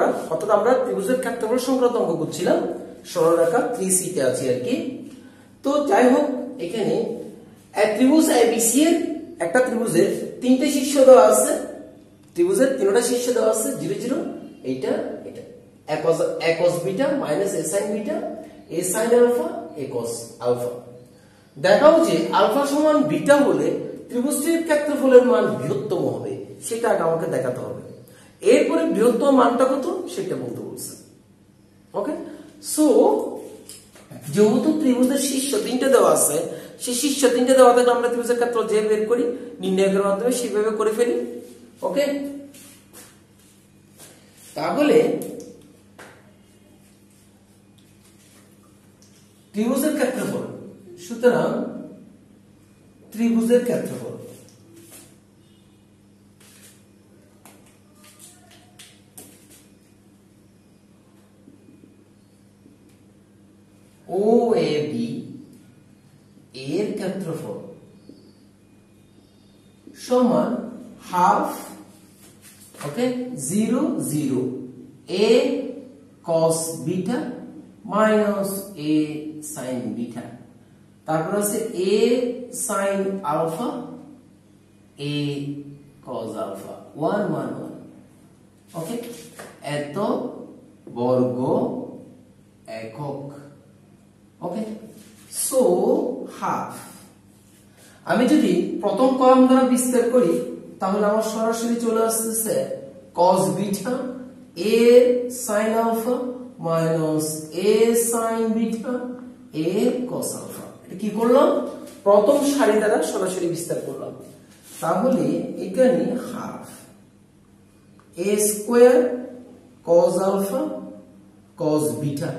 আমরা, অর্থাৎ আমরা ত্রিভুজের ক্ষেত্রফল সংক্রান্ত অঙ্ক করছিলাম, সরলরেখা 3C তে আছি আর কি। তো যাই হোক, এখানে ত্রিভুজ ABC এর একটা ত্রিভুজের তিনটে শীর্ষ দেওয়া আছে, ত্রিভুজের তিনটা শীর্ষ দেওয়া আছে 0 0, এইটা এটা a cos beta minus a sin beta a sin alpha a cos alpha. দেখাও যে আলফা সমান বিটা হলে ত্রিভুজটির ক্ষেত্রফলের মান বৃহত্তম হবে, সেটা আগে আমাকে দেখাতে হবে। এরপরে বৃহত্তম মানটা কত সেটা বলতে বলছে। ওকে, সো যেহেতু ত্রিভুজের শীর্ষ তিনটে দেওয়া আছে, সেই শীর্ষ তিনটে দেওয়া থেকে আমরা ত্রিভুজের ক্ষেত্রফল যে বের করি নির্ণয়ের মাধ্যমে সেভাবে করে ফেলি। ওকে, তাহলে ত্রিভুজের ক্ষেত্রফল, সুতরাং ত্রিভুজের ক্ষেত্রফল OAB এর ক্ষেত্রফল সমান half, okay, 0 0 a cos beta minus a sin beta, তারপর আছে a sin alpha a cos alpha 1 1 1। Okay, এত বর্গ একক। Okay, so half. আমি যদি প্রথম কলাম দ্বারা বিস্তার করি তাহলে আমার সরাসরি চলে আসতেছে cos beta a sin alpha minus a sin beta a cos alpha. এটা কি করলাম? প্রথম সারি দ্বারা সরাসরি বিস্তার করলাম। তাহলে এখানে half a square cos alpha cos beta,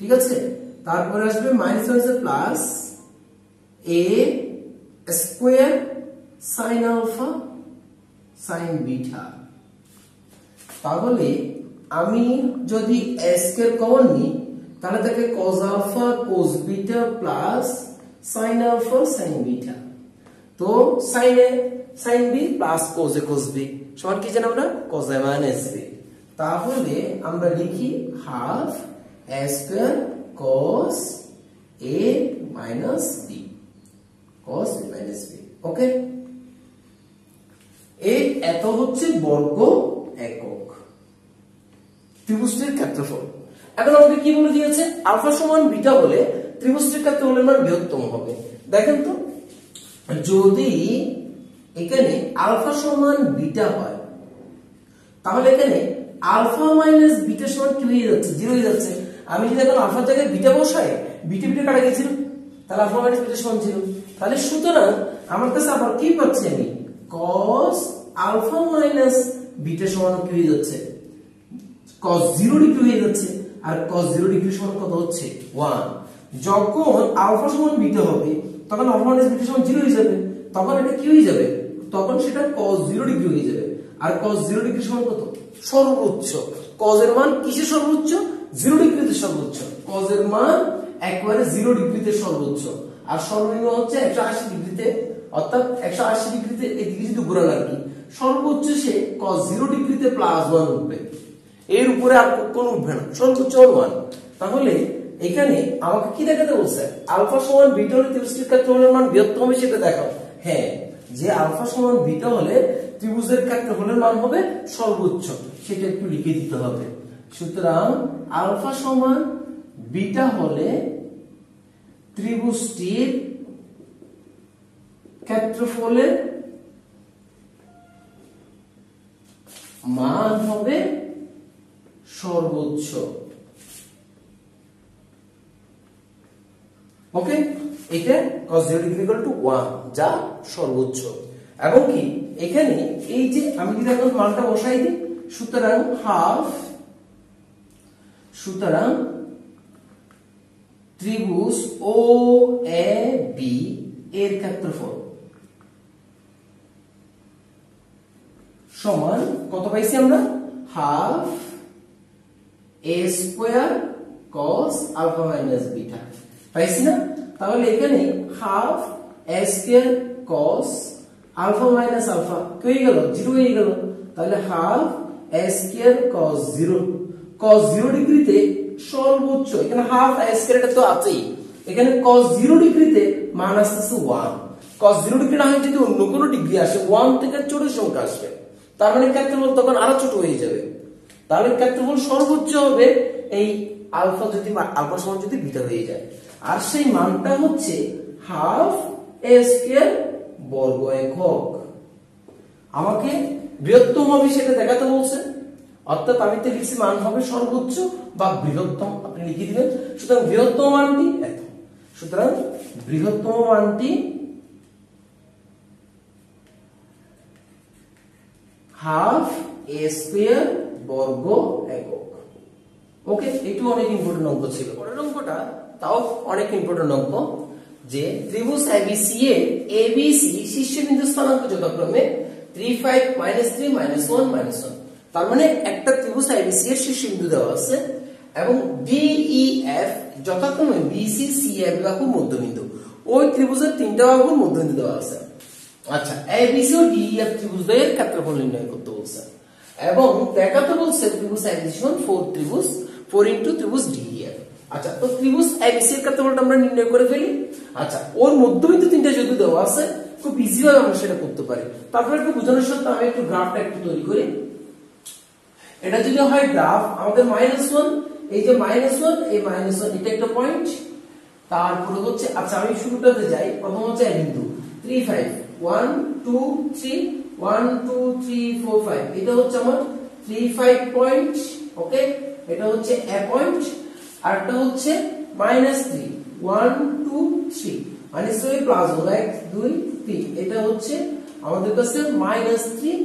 ঠিক আছে। তারপরে আসবে মাইনাস হচ্ছে plus a square sin alpha sin beta. তাহলে আমি যদি a স্কয়ার কমন নিই তাহলে থাকে cos alpha cos beta plus sin alpha sin beta. তো sin a sin b plus cos a cos b সমান কি জানি আমরা cos a minus b। তাহলে আমরা লিখি half a square cos a minus b, cos a minus b। ওকে, এই এত হচ্ছে বর্গ একক ত্রিভুজটির ক্ষেত্রফল। এখন আমাকে কি বলে দিয়েছে? আলফা সমান বিটা হলে ত্রিভুজটির ক্ষেত্রফলের মান বৃহত্তম হবে। দেখেন তো, যদি এখানে আলফা সমান বিটা হয় তাহলে এখানে আলফা মাইনাস বিটা সমান কি হয়ে যাচ্ছে? 0 হয়ে যাচ্ছে। আমি যদি এখন আলফার জায়গায় বিটা বসাই, বিটা বিটা কাটা গেছিল, তাহলে আলফা মাইনাস বিটা সমান 0। তাহলে সুতরাং আমার কাছে আবার কি পাচ্ছি আমি? cos আলফা মাইনাস বিটা সমান কি হয়ে যাচ্ছে? cos 0 ডিগ্রি হয়ে যাচ্ছে। আর cos 0 ডিগ্রি সমান কত হচ্ছে? 1। যখন আলফা সমান বিটা হবে তখন আলফা মাইনাস বিটা সমান 0 হয়ে যাবে, তখন এটা কি হয়ে যাবে? তখন সেটা cos 0 ডিগ্রি হয়ে যাবে। আর cos 0 ডিগ্রি সমান কত? সর্বোচ্চ। cos এর মান কিসে সর্বোচ্চ? 0 ডিগ্রিতে সর্বোচ্চ। cos এর মান একবারে 0 ডিগ্রিতে সর্বোচ্চ, আর সর্বনিম্ন হচ্ছে 180 ডিগ্রিতে, অর্থাৎ 180 ডিগ্রিতে এদিকে যদি ঘোরান আর কি, সর্বোচ্চ সে cos 0 ডিগ্রিতে +1 উঠবে, এর উপরে আর কোন উঠবে না, সর্বোচ্চ 1। তাহলে এখানে আমাকে কি দেখাতে বলছে? আলফা সমান বিটা হলে ত্রিভুজটির ক্ষেত্রফলের মান বৃহত্তম হবে সেটা দেখাও। হ্যাঁ, যে আলফা সমান বিটা হলে ত্রিভুজের ক্ষেত্রফলের মান হবে সর্বোচ্চ, সেটা একটু লিখে দিতে হবে। সুতরাং আলফা সমান বিটা হলে ত্রিভুজটির ক্ষেত্রফলের মান হবে সর্বোচ্চ। ওকে, এটা cos 0 ডিগ্রি ইকুয়াল টু 1, যা সর্বোচ্চ। এবং কি এখানে এই যে আমি যদি এখন মানটা বসাই দিই, সুতরাং হাফ, সুতরাং ত্রিভুজ OAB এর ক্ষেত্রফল সমান কত পাইছি আমরা? Half a square cos alpha minus beta পাইছি না? তাহলে এখানে half a square cos alpha minus alpha কি হয়ে গেল? 0 হয়ে গেল। তাহলে half a square cos 0 cos 0 ডিগ্রিতে সর্বোচ্চ এখানে হাফ a স্কয়ার এটা তো আছেই এখানে cos 0 ডিগ্রিতে মান আসছে 1 cos 0 ডিগ্রি না হয় যদি অন্য কোনো ডিগ্রি আসে 1 থেকে ছোট সংখ্যা আসবে তার মানে ক্ষেত্রফল তখন আরো ছোট হয়ে যাবে তাহলে ক্ষেত্রফল সর্বোচ্চ হবে এই আলফা সমান যদি বিটা হয়ে যায় আর সেই মানটা হচ্ছে হাফ a স্কয়ার বর্গ একক আমাকে বৃহত্তম হবে সেটা দেখাতে বলছে অর্থাৎ আমি তো লিখছি মান হবে সর্বোচ্চ বা বৃহত্তম আপনি লিখে দিবেন সুতরাং বৃহত্তম মানটি এত সুতরাং বৃহত্তম মানটি হাফ a স্কয়ার বর্গ একক ওকে এটাও অনেক ইম্পর্টেন্ট অঙ্ক ছিল পরের অঙ্কটা তাও অনেক ইম্পর্টেন্ট অঙ্ক যে ত্রিভুজ ABC এর ABC শীর্ষবিন্দু স্থানাঙ্ক যথাক্রমে 3 5 -3 -1 -1 তার মানে একটা ত্রিভুজ ABC এর শীর্ষবিন্দু দেওয়া আছে এবং DEF যথাক্রমে BC CF বাহুর মধ্যবিন্দু ওই ত্রিভুজের তিনটা বাহুর মধ্যবিন্দু দেওয়া আছে আচ্ছা ABC ও DEF ত্রিভুজের ক্ষেত্রফল নির্ণয় করতে বলছে এবং দেখাতে বলছে ত্রিভুজ ABC সমান 4 ত্রিভুজ 4 ইনটু ত্রিভুজ DEF আচ্ছা তো ত্রিভুজ ABC এর ক্ষেত্রফলটা আমরা নির্ণয় করে ফেলি আচ্ছা ওর মধ্যবিন্দু তিনটা যদি দেওয়া আছে খুব ইজি ভাবে আমরা সেটা করতে পারি তারপরে একটু বোঝানোর সাথে আমি একটু গ্রাফটা একটু তৈরি করি এটা যদি হয় গ্রাফ আমাদের -1 এই যে -1 এই -1 এটা একটা পয়েন্ট তারপরে হচ্ছে আচ্ছা আমি শুরুটাতে যাই প্রথম হচ্ছে এই বিন্দু 3 5 1 2 3 1 2 3 4 5 এটা হচ্ছে আমার 3 5 পয়েন্ট ওকে এটা হচ্ছে a পয়েন্ট আর এটা হচ্ছে -3 1 2 3 -3 প্লাস 1 2 3 এটা হচ্ছে আমাদের কাছে -3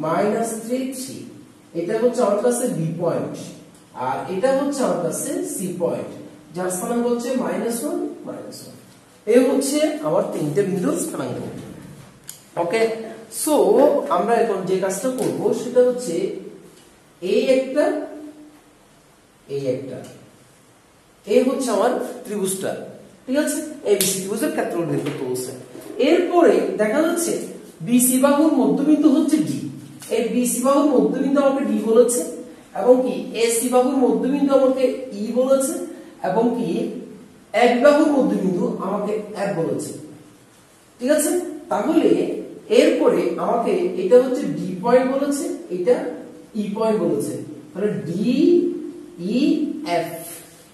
-3 এটা হচ্ছে আমার কাছে b পয়েন্ট আর এটা হচ্ছে আমার কাছে c পয়েন্ট যার স্থানাঙ্ক হচ্ছে -1 -1 এই হচ্ছে আমার তিনটে বিন্দুর স্থানাঙ্ক ওকে সো আমরা এখন যে কাজটা করব সেটা হচ্ছে এই একটা এই হচ্ছে আমার ত্রিভুজটা ঠিক আছে ABC ত্রিভুজের ক্ষেত্রফল বের করতে বলছে এরপরে দেখা যাচ্ছে BC বাহুর মধ্যবিন্দু হচ্ছে D এই BC বাহুর মধ্যবিন্দু আমাকে D বলেছে এবং কি AC বাহুর মধ্যবিন্দু আমাকে E বলেছে এবং কি এক বাহুর মধ্যবিন্দু আমাকে F বলেছে ঠিক আছে তাহলে এরপরে আমাকে এটা হচ্ছে D পয়েন্ট বলেছে এটা E পয়েন্ট বলেছে তাহলে D E F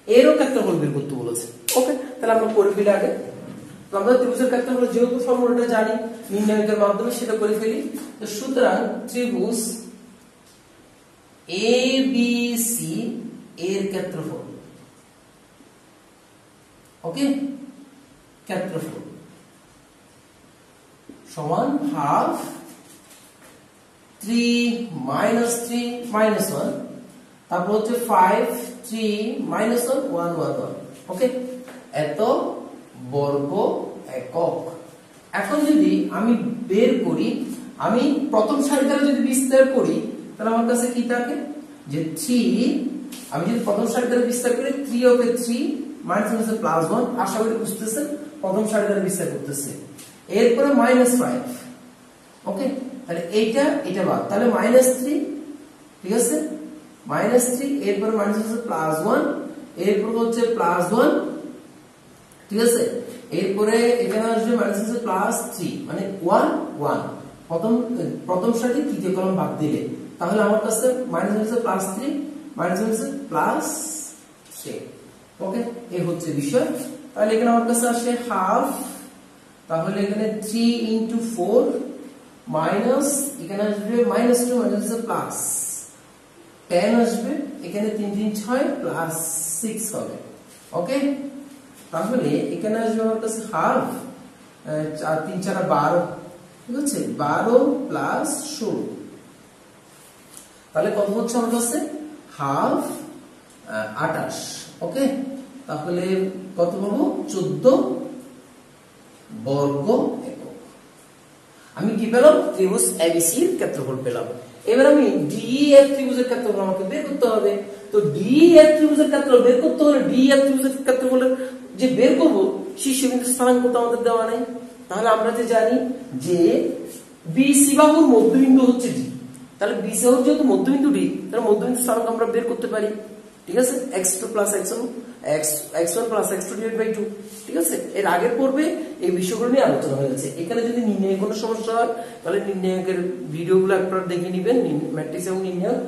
এরও ক্ষেত্রফল বের করতে বলেছে ওকে তাহলে আমরা করে ফেলি আগে আমরা ত্রিভুজের ক্ষেত্রফল যেহেতু ফর্মুলাটা জানি নির্ণয়ের মাধ্যমে সেটা করে ফেলি তো সুতরাং ত্রিভুজ ABC এর ক্ষেত্রফল ওকে ক্ষেত্রফল সমান হাফ 3 -3 -1 তারপর হচ্ছে 5 3 -1 1 1 1 ওকে এত বর্গ একক এখন যদি আমি বের করি আমি প্রথম সারি দ্বারা যদি বিস্তার করি তাহলে আমার কাছে কি থাকে যে 3 আমি যদি প্রথম সারি দ্বারা বিস্তার করি 3 ওকে 3 মাইনাস প্লাস 1 আশা করি বুঝতেছেন প্রথম সারি দ্বারা বিস্তার করতেছে এরপরে -5 ওকে তাহলে এটা বাদ তাহলে -3 ঠিক আছে -3 এরপর প্লাস 1 এরপর হচ্ছে প্লাস 1 ঠিক আছে এরপরে এখানে আসবে প্লাস 3 মানে 1 1 প্রথম সারি তৃতীয় কলাম বাদ দিলে তাহলে আমার কাছে প্লাস 3 প্লাস 3 ওকে এই হচ্ছে বিষয় তাহলে এখানে আমার কাছে আসে হাফ তাহলে এখানে 3 ইনটু 4 মাইনাস এখানে আসবে -2 প্লাস 10 আসবে এখানে 3 3 6 প্লাস 6 হবে ওকে তাহলে এখানে আসবে আমার কাছে হাফ 4 3 4 12 ঠিক আছে 12 প্লাস 16 তাহলে কত হচ্ছে আমার কাছে হাফ 28 ওকে তাহলে কত পাবো 14 বর্গ একক আমি কি পেলাম ত্রিভুজ ABC এর ক্ষেত্রফল পেলাম এবার আমি DEF ত্রিভুজের ক্ষেত্রফল আমাকে বের করতে হবে তো DEF ত্রিভুজের ক্ষেত্রফল বের করতে হলে DEF ত্রিভুজের ক্ষেত্রফলের যে বের করব শীর্ষবিন্দুর স্থানাঙ্ক তো আমাদের দেওয়া নাই তাহলে আমরা যে জানি যে BC বাহুর মধ্যবিন্দু হচ্ছে D তাহলে BC বাহুর যেহেতু মধ্যবিন্দু D, তাহলে মধ্যবিন্দু স্থানাঙ্ক আমরা বের করতে পারি। ঠিক আছে, x2 plus x1 plus x2 divided by 2। ঠিক আছে, এর আগের পর্বে এই বিষয়গুলো নিয়ে আলোচনা হয়ে গেছে। এখানে যদি নির্ণয়ে কোনো সমস্যা হয় তাহলে নির্ণায়কের ভিডিওগুলো আপনারা দেখে নেবেন, ম্যাট্রিক্স এবং নির্ণায়ক।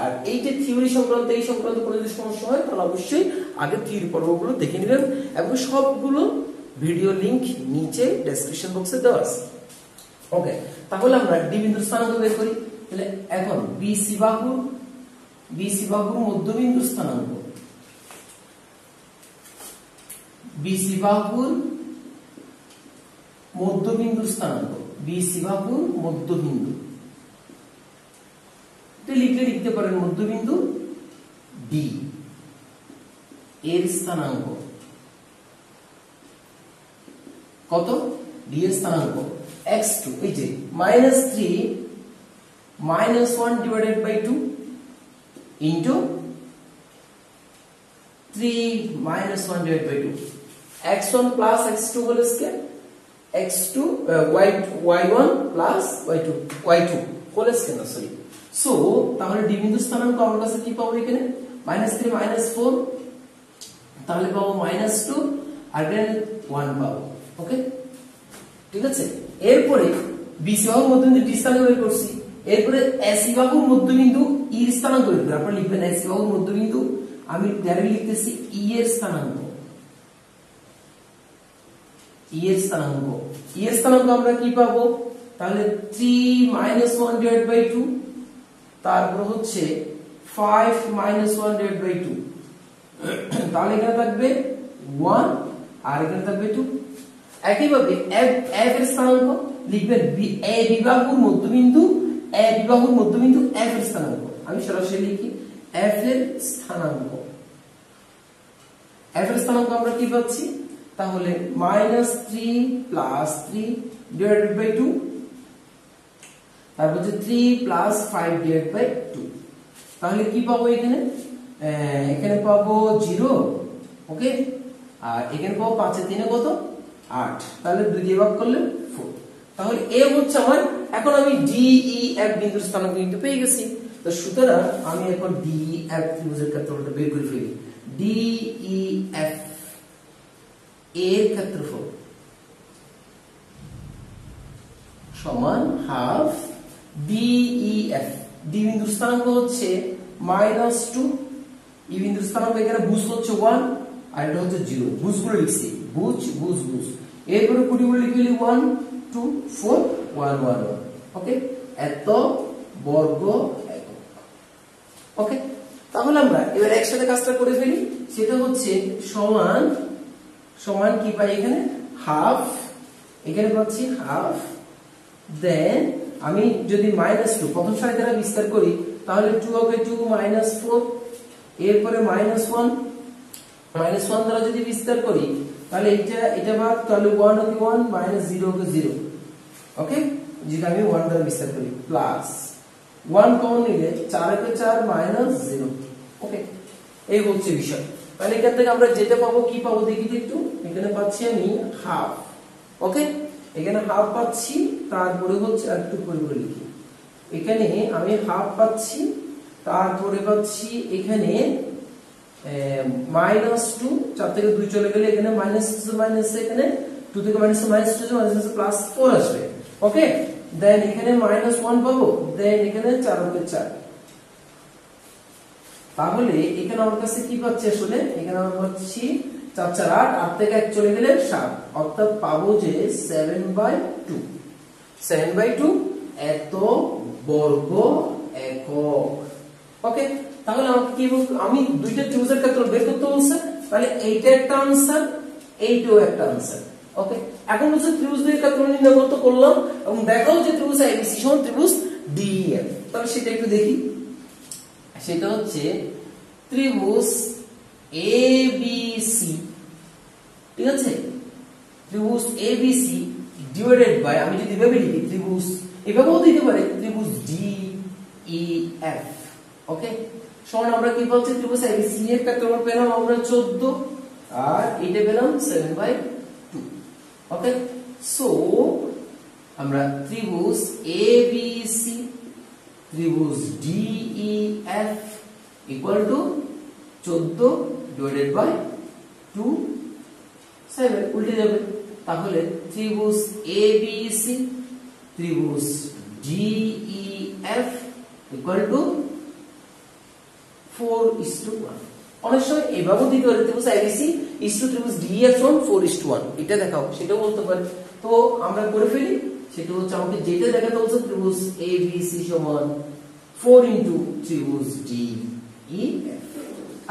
আর এই যে থিওরি সংক্রান্ত এই সংক্রান্ত কোনো যদি সমস্যা হয় তাহলে অবশ্যই আগে থিওরি পর্বগুলো দেখে নেবেন এবং সবগুলো ভিডিও লিংক নিচে ডেসক্রিপশন বক্সে দেওয়া আছে। ওকে, তাহলে আমরা ডি বিন্দুর স্থানাঙ্ক বের করি। তাহলে এখন BC বাহুর মধ্যবিন্দু স্থানাঙ্ক, BC বাহুর মধ্যবিন্দু স্থানাঙ্ক, BC বাহুর মধ্যবিন্দু লিখতে পারেন মধ্যবিন্দু D এর স্থানাঙ্ক কত? D এর স্থানাঙ্ক x2, এই যে -3 -1 divided by 2 into 3 -1 divided by 2, x1 plus x2 whole square, y1 plus y2 whole square, sorry। So তাহলে ডি বিন্দু স্থানাঙ্ক আমার কাছে কি পাবো এখানে? -3 -4, তাহলে পাবো -2 আর এখানে 1 পাবো। ওকে, ঠিক আছে। এরপরে BC বাহুর মধ্যবিন্দু D স্থানাঙ্ক বের করছি। এরপরে AC বাহুর মধ্যবিন্দু E এর স্থানাঙ্ক বের করব। আপনারা লিখবেন AC বাহুর মধ্যবিন্দু, আমি ডাইরেক্ট লিখতেছি E এর স্থানাঙ্ক, E এর স্থানাঙ্ক আমরা কি পাবো? তাহলে 3 -1 divided by 2, তারপর হচ্ছে 5 -1 divided by 2, তাহলে এখানে থাকবে 1 আর এখানে থাকবে 2। একইভাবে F এর স্থানাঙ্ক লিখবেন A বিবাহুর মধ্যবিন্দু F এর স্থানাঙ্ক। আমি সরাসরি লিখি F এর স্থানাঙ্ক আমরা কি পাচ্ছি? তাহলে -3 plus 3 divided by 2, তারপর হচ্ছে 3 plus 5 divided by 2, তাহলে কি পাবো এখানে? এখানে পাবো 0। ওকে, আর এখানে পাবো 5 এর 3 কত? 8, তাহলে 2 দিয়ে ভাগ করলে 4। তাহলে এ হচ্ছে আমার, এখন আমি DEF বিন্দুর স্থানাঙ্ক কিন্তু পেয়ে গেছি। তো সুতরাং আমি এখন DEF ত্রিভুজের ক্ষেত্রফলটা বের করে ফেলি। DEF এর ক্ষেত্রফল সমান হাফ DEF। ডি বিন্দুর স্থানাঙ্ক হচ্ছে -2, ই বিন্দুর স্থানাঙ্ক এখানে ভুজ হচ্ছে 1 আর এটা হচ্ছে 0। ভুজগুলো লিখছি, ভুজ। এরপরে কোটিগুলো লিখলি 1 2 4 1 1 1। ওকে, এত বর্গ একক। ওকে, তাহলে আমরা এবার একসাথে কাজটা করে ফেলি। সেটা হচ্ছে সমান কি পাই এখানে? হাফ, এখানে পাচ্ছি হাফ। দেন আমি যদি -2 প্রথম সারি দ্বারা বিস্তার করি তাহলে 2 হবে 2 -4, এরপরে -1 দ্বারা যদি বিস্তার করি তাহলে এটা বাদ, তাহলে 1 হবে 1 -0 হবে 0। ওকে, যদি আমি 1 দ্বারা বিস্তার করি প্লাস 1 কমন নিলে 4 কে 4 -0। ওকে, এই হচ্ছে বিষয়। তাহলে এখান থেকে আমরা যেটা পাবো কি পাবো দেখি তো একটু। এখানে পাচ্ছি আমি হাফ। ওকে, এখানে হাফ পাচ্ছি, তারপরে হচ্ছে একটু করে লিখি। এখানে আমি হাফ পাচ্ছি, তারপরে পাচ্ছি এখানে -2, 4 থেকে 2 চলে গেলে এখানে মাইনাস, এখানে 2 থেকে -2 প্লাস 4 আসবে। ওকে, দেন এখানে -1 পাবো, দেন এখানে 4 কে 4। তাহলে এখানে আমার কাছে কি পাচ্ছি আসলে? এখানে আমরা পাচ্ছি 4 4 8, 8 থেকে 1 চলে গেলে 7, অর্থাৎ পাবো যে 7/2 এত বর্গ একক। ওকে, তাহলে আমাকে কি বলতো? আমি দুইটা ত্রিভুজের ক্ষেত্রফল বের করতে বলছে, তাহলে এইটা একটা আনসার, এইটাও একটা আনসার। ওকে, এখন হচ্ছে ত্রিভুজ দুইয়ের ক্ষেত্রফল নির্ণয় করতে করলাম এবং দেখাও যে ত্রিভুজ ABC সমান ত্রিভুজ DEF। তাহলে সেটা একটু দেখি। সেটা হচ্ছে ত্রিভুজ ABC, ঠিক আছে, ত্রিভুজ ABC ডিভাইডেড বাই, আমি যদি এভাবে লিখি ত্রিভুজ, এভাবেও দিতে পারে ত্রিভুজ DEF। ওকে, সমান আমরা কি পাচ্ছি? ত্রিভুজ ABC এর ক্ষেত্রফল পেলাম আমরা 14 আর এটা পেলাম 7/2। ওকে, সো আমরা ত্রিভুজ ABC ত্রিভুজ DEF equal to 14 divided by 2 7 উল্টে যাবে, তাহলে ত্রিভুজ ABC ত্রিভুজ DEF ইকুয়াল টু 4:1। অনেক সময় এভাবেও দিতে পারে ত্রিভুজ ABC ইস টু ত্রিভুজ DEF সমান 4:1, এটা দেখাও, সেটাও বলতে পারে। তো আমরা করে ফেলি, সেটা হচ্ছে আমাকে যেটা দেখাতে বলছে ত্রিভুজ ABC সমান 4 ইনটু ত্রিভুজ DEF।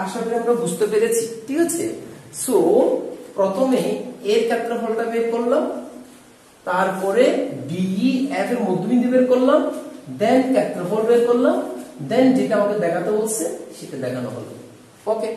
আশা করি আমরা বুঝতে পেরেছি, ঠিক আছে। সো প্রথমে এর ক্ষেত্রফলটা বের করলাম, তারপরে DEF এর মধ্যবিন্দু বের করলাম, দেন ক্ষেত্রফল বের করলাম, দেন যেটা আমাকে দেখাতে বলছে সেটা দেখানো হলো। ওকে।